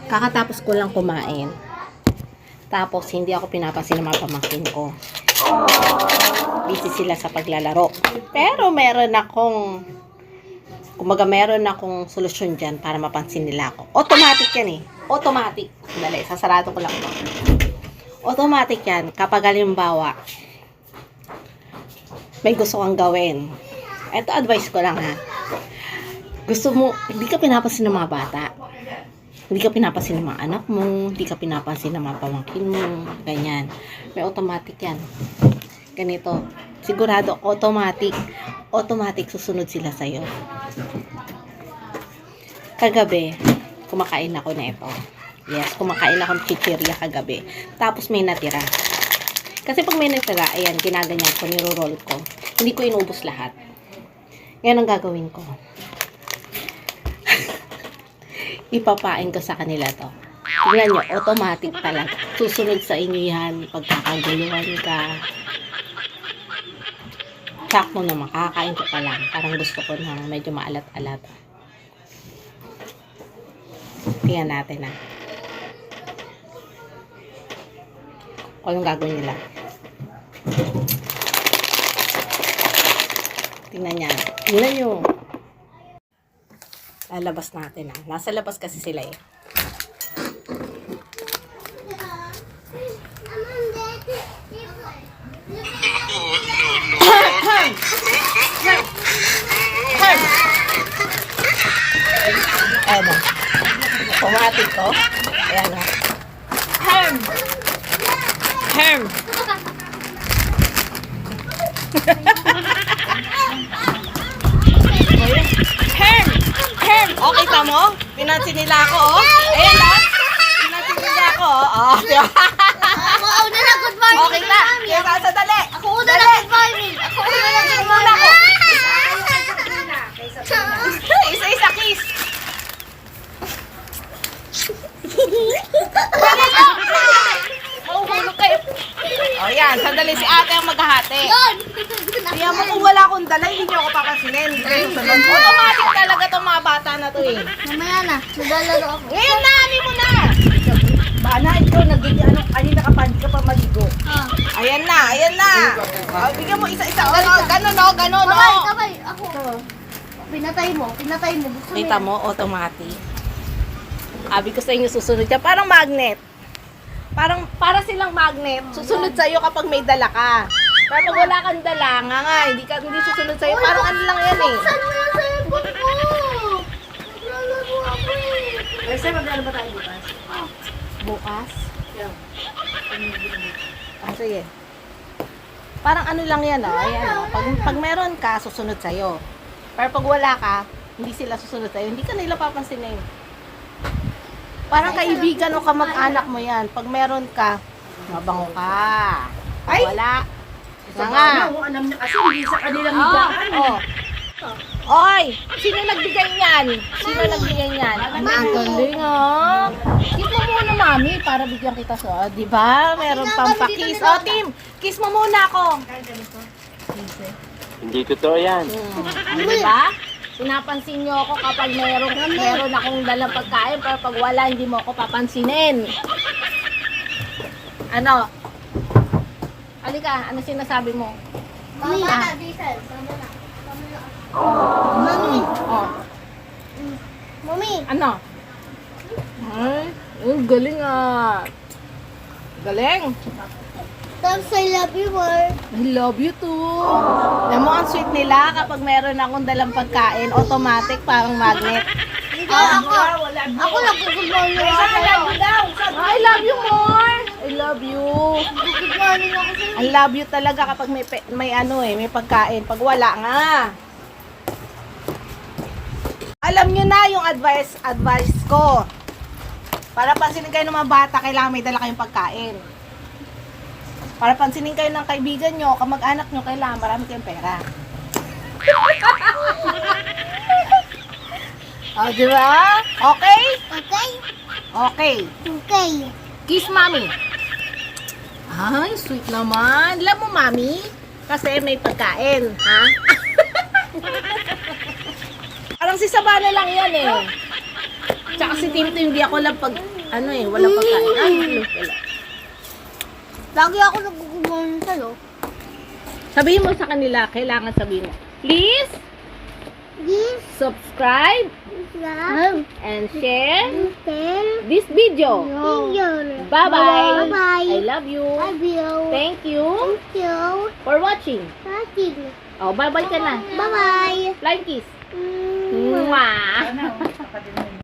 Kakatapos ko lang kumain. Tapos, hindi ako pinapansin ng mga pamangkin ko. Busy sila sa paglalaro. Pero, meron akong solusyon dyan para mapansin nila ako. Automatic yan eh. Automatic. Dali, sasarado ko lang ito. Automatic yan. Kapag halimbawa, may gusto kang gawin. Ito, advice ko lang ha. Gusto mo, hindi ka pinapansin ng mga bata. Hindi ka pinapansin ng mga anak mo, hindi ka pinapansin ng mga pamangkin mo, ganyan. May automatic yan. Ganito. Sigurado, automatic. Automatic susunod sila sa'yo. Kagabi, kumakain ako na ito. Yes, kumakain ako ng chichirya kagabi. Tapos may natira. Kasi pag may natira, ayan, ginaganyan ko, niro-roll ko. Hindi ko inubos lahat. Ngayon ang gagawin ko. Ipapain ko sa kanila to. Tingnan nyo, automatic talaga. Susunod sa inyo yan, pagkakaguluhan ka. Sakto na makakain ko pa lang. Parang gusto ko na medyo maalat-alat. Tingnan natin na. Kung anong gagawin nila. Tingnan niya. Tingnan nyo. Lalabas natin ah. Nasa labas kasi sila eh. Ayan o. Automatic ko. Ayan o. Herm! Herm! Okay ka mo? Pinansin nila ako, oh. Ayan lang. Pinansin nila ako, oh. Ako una na good morning. Okay na. Kaya sasadali. Ako una na good morning. Ako una na good morning. Isa-isa kiss. Oh, hulog kayo. Oh, yan. Sandali si ate ang maghahati. Kaya mo kung wala akong dala, hindi nyo ako papasinin. Automatic talaga itong mga bata na to eh. Mamaya na. Maglalaro ako. Ngayon na, ano mo na. Bana, ikaw nagiging kanina ka pa, hindi ka pa maligo. Ayan na, ayan na. Oh, bigyan mo isa-isa. Ganon, no, ganon, no. Kamay, ako. Pinatay mo. Buksan Kita mo, automatic. Sabi ko sa inyo, susunod yan. Parang magnet. Para silang magnet. Susunod sa'yo kapag may dala ka. Pero pag wala kang dala, hindi susunod sa'yo. Parang ano lang yan eh. Buksan mo yung cellphone ko. Maglalaro ako eh. Sir, maglalaro ba tayo bukas? Bukas? Yeah. Sige. Parang ano lang yan, oh. Ayan, oh. Pag meron ka, susunod sa'yo. Pero pag wala ka, hindi sila susunod sa'yo. Hindi ka nila papansinin. Parang kaibigan o kamag-anak mo yan. Pag meron ka, mabango ka. Ay! Wala. Nga. Ang alam niya kasi hindi sa kanilang higaan. Oh. Oy! Sino nagbigay niyan? Sino nagbigay niyan? Ang galing, oh. Kiss mo muna, mami, para bigyan kita sa, di ba? Meron pang pa-kiss. Oh, Tim, kiss mo muna ako. Hindi totoo yan. Di ba? Pinapansin niyo ako kapag meron akong dalang pagkain, pero pag wala, hindi mo ako papansinin. Ano? Halika, ano sinasabi mo? Mami. Diesel. Mami. Oh, Mami. ano? Ay, galing ah. Galing. Tapos I love you more. I love you too. Alam mo, ang sweet nila kapag meron akong dalang pagkain, automatic, parang magnet. Ako nag-good morning ako. I love you more. I love you. Good morning ako sa'yo. I love you talaga kapag may pagkain. Pag wala nga. Alam nyo na yung advice ko. Para pansinin kayo ng mga bata, kailangan may dala kayong pagkain. Para pansinin kayo ng kaibigan nyo, kamag-anak nyo, kailangan marami kayong pera. O, diba? Okay? Okay? Okay. Okay. Kiss mommy. Ay, sweet naman. Alam mo, mami, kasi may pagkain, ha? Parang si Sabana lang yan eh. Tsaka si Tim, hindi ako lang pag ano eh, wala pagkain. Ay, wala. Lagi ako nagugumawa sa'yo. Sabihin mo sa kanila, kailangan sabihin mo. Please, This subscribe love and share tell this video. your Bye-bye. Bye-bye. I love you. I will. Thank you Thank you. for watching. Watching. Oh, bye-bye ka na. Bye-bye. Flying kiss. Mm. Mwah! Ano?